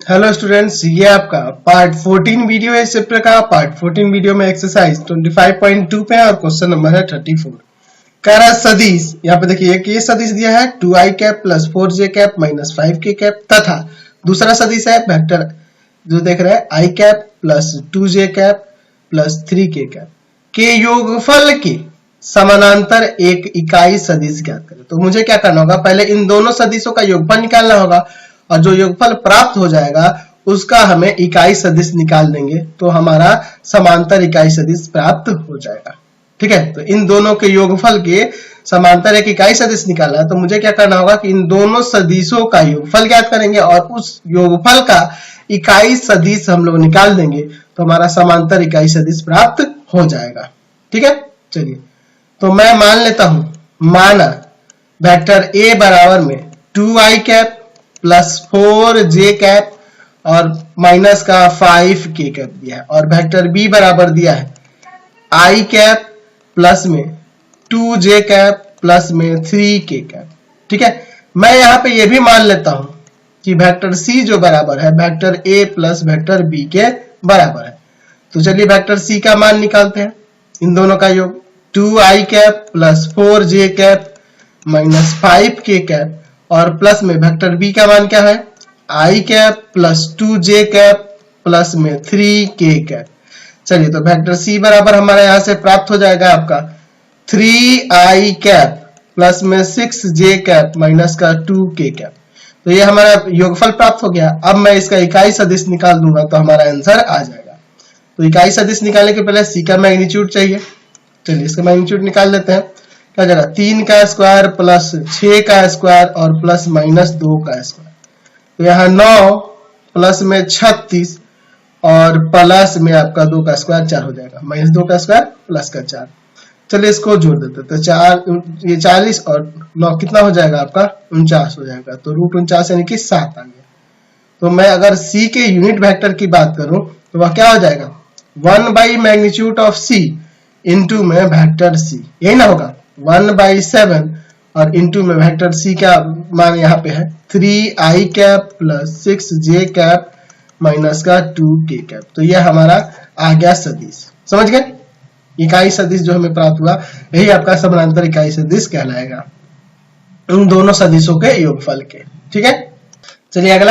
Hello students, ये आपका part 14 video है इस चैप्टर का। पार्ट 14 वीडियो में एक्सरसाइज 25.2 पे है और क्वेश्चन नंबर है 34। कह रहा है सदिश, यहाँ पे देखिए एक ये सदिश दिया है 2i cap plus 4j cap minus 5k cap, तथा दूसरा सदिश है वेक्टर जो देख रहे हैं i cap plus 2j cap plus 3k cap के योगफल के समानांतर एक इकाई सदिश ज्ञात करें। तो मुझे क्या करना होगा, पहले इन दोनों सदिशों का योगफल निकालना होगा और जो योगफल प्राप्त हो जाएगा उसका हमें इकाई सदिश निकाल देंगे तो हमारा समांतर इकाई सदिश प्राप्त हो जाएगा। ठीक है, तो इन दोनों के योगफल के समांतर एक इकाई सदिश निकालना है तो मुझे क्या करना होगा कि इन दोनों सदिशों का योगफल ज्ञात करेंगे और उस योगफल का इकाई सदिश हम लोग निकाल देंगे तो हमारा समांतर इकाई सदिश प्राप्त हो जाएगा। ठीक है, चलिए तो मैं मान लेता हूं, माना वेक्टर ए बराबर में 2i cap plus 4j cap और माइनस का 5k कैप दिया है और वेक्टर बी बराबर दिया है i कैप प्लस में 2j कैप प्लस में 3k कैप। ठीक है, मैं यहाँ पे ये भी मान लेता हूं कि वेक्टर सी जो बराबर है vector A plus vector B के बराबर है। तो चलिए वेक्टर सी का मान निकालते हैं, इन दोनों का योग 2i cap plus 4j cap minus 5k cap और प्लस में वेक्टर बी का मान क्या है i cap plus 2j cap plus में 3k कैप। चलिए तो वेक्टर सी बराबर हमारा यहां से प्राप्त हो जाएगा आपका 3i कैप प्लस में 6j कैप माइनस का 2k कैप। तो ये हमारा योगफल प्राप्त हो गया। अब मैं इसका इकाई सदिश निकाल दूंगा तो हमारा आंसर आ जाएगा। तो इकाई सदिश निकालने के पहले सी का मैग्नीट्यूड चाहिए। चलिए इसका मैग्नीट्यूड निकाल लेते हैं। क्या जाएगा 3 का स्क्वायर प्लस 6 का स्क्वायर और प्लस माइनस 2 का स्क्वायर। तो यहाँ 9 प्लस में 36 और प्लस में आपका 2 का स्क्वायर 4 हो जाएगा, माइनस 2 का स्क्वायर प्लस का 4। चलिए इसको जोड़ देते हैं तो 4 ये 40 और 9 कितना हो जाएगा आपका 49 हो जाएगा। तो रूट 49 यानी कि 7 आ गया। तो मैं अगर सी के यूनिट वेक्टर की बात करूं तो वह क्या हो जाएगा 1/मैग्नीट्यूड ऑफ सी इंटू में वेक्टर सी, यही ना होगा 1/7 और इंटू में वेक्टर सी का मान यहाँ पे है 3i cap plus 6j cap minus का 2k कैप। तो यह हमारा आ गया सदिश। समझ गए, इकाई सदिश जो हमें प्राप्त हुआ यही आपका समानांतर इकाई सदिश कहलाएगा उन दोनों सदिशों के योगफल के। ठीक है, चलिए अगला